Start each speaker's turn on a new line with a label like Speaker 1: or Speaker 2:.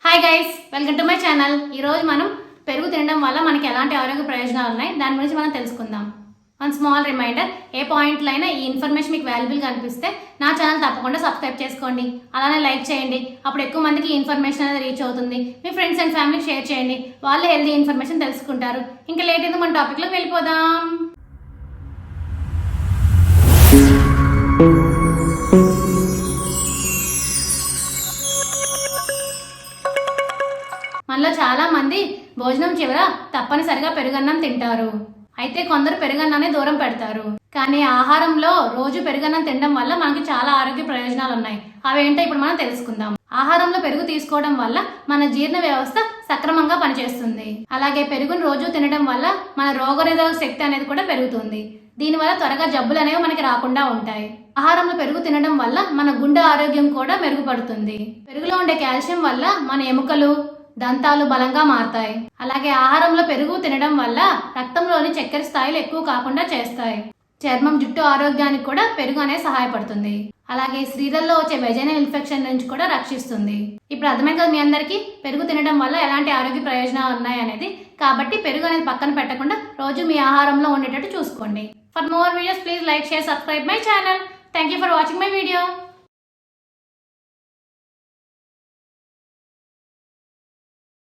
Speaker 1: Hi guys, welcome to my channel. ఈరోజు మనం పెరుగు తినడం వల్ల మనకి ఎలాంటి ఆరోగ్య ప్రయోజనాలు ఉన్నాయి దాని గురించి మనం తెలుసుకుందాం. వన్ స్మాల్ రిమైండర్, ఏ పాయింట్లో అయినా ఈ ఇన్ఫర్మేషన్ మీకు వాల్యుబుల్గా అనిపిస్తే నా ఛానల్ తప్పకుండా సబ్స్క్రైబ్ చేసుకోండి, అలానే లైక్ చేయండి. అప్పుడు ఎక్కువ మందికి ఈ ఇన్ఫర్మేషన్ అనేది రీచ్ అవుతుంది. మీ ఫ్రెండ్స్ అండ్ ఫ్యామిలీకి షేర్ చేయండి, వాళ్ళే హెల్దీ ఇన్ఫర్మేషన్ తెలుసుకుంటారు. ఇంకా లేట్ అయితే మన టాపిక్లోకి వెళ్ళిపోదాం. మనలో చాలా మంది భోజనం చివర తప్పనిసరిగా పెరుగన్నం తింటారు. అయితే కొందరు పెరుగన్నాన్ని దూరం పెడతారు. కానీ ఆహారంలో రోజు పెరుగన్నం తినడం వల్ల మనకి చాలా ఆరోగ్య ప్రయోజనాలు ఉన్నాయి. అవేంటో ఇప్పుడు మనం తెలుసుకుందాం. ఆహారంలో పెరుగు తీసుకోవడం వల్ల మన జీర్ణ వ్యవస్థ సక్రమంగా పనిచేస్తుంది. అలాగే పెరుగును రోజు తినడం వల్ల మన రోగనిరోధక శక్తి అనేది కూడా పెరుగుతుంది. దీనివల్ల త్వరగా జబ్బులు అనేవి మనకి రాకుండా ఉంటాయి. ఆహారంలో పెరుగు తినడం వల్ల మన గుండె ఆరోగ్యం కూడా మెరుగుపడుతుంది. పెరుగులో ఉండే కాల్షియం వల్ల మన ఎముకలు, దంతాలు బలంగా మారతాయి. అలాగే ఆహారంలో పెరుగు తినడం వల్ల రక్తంలోని చక్కెర స్థాయిలు ఎక్కువ కాకుండా చేస్తాయి. చర్మం, జుట్టు ఆరోగ్యానికి కూడా పెరుగు అనేది సహాయపడుతుంది. అలాగే స్త్రీలలో వచ్చే వెజైనల్ ఇన్ఫెక్షన్ నుంచి కూడా రక్షిస్తుంది. ఇప్పుడు అర్థమే కదా మీ అందరికీ పెరుగు తినడం వల్ల ఎలాంటి ఆరోగ్య ప్రయోజనాలు ఉన్నాయి అనేది. కాబట్టి పెరుగు అనేది పక్కన పెట్టకుండా రోజు మీ ఆహారంలో ఉండేటట్టు చూసుకోండి. For more videos please like, share, subscribe my channel. Thank you for watching my video.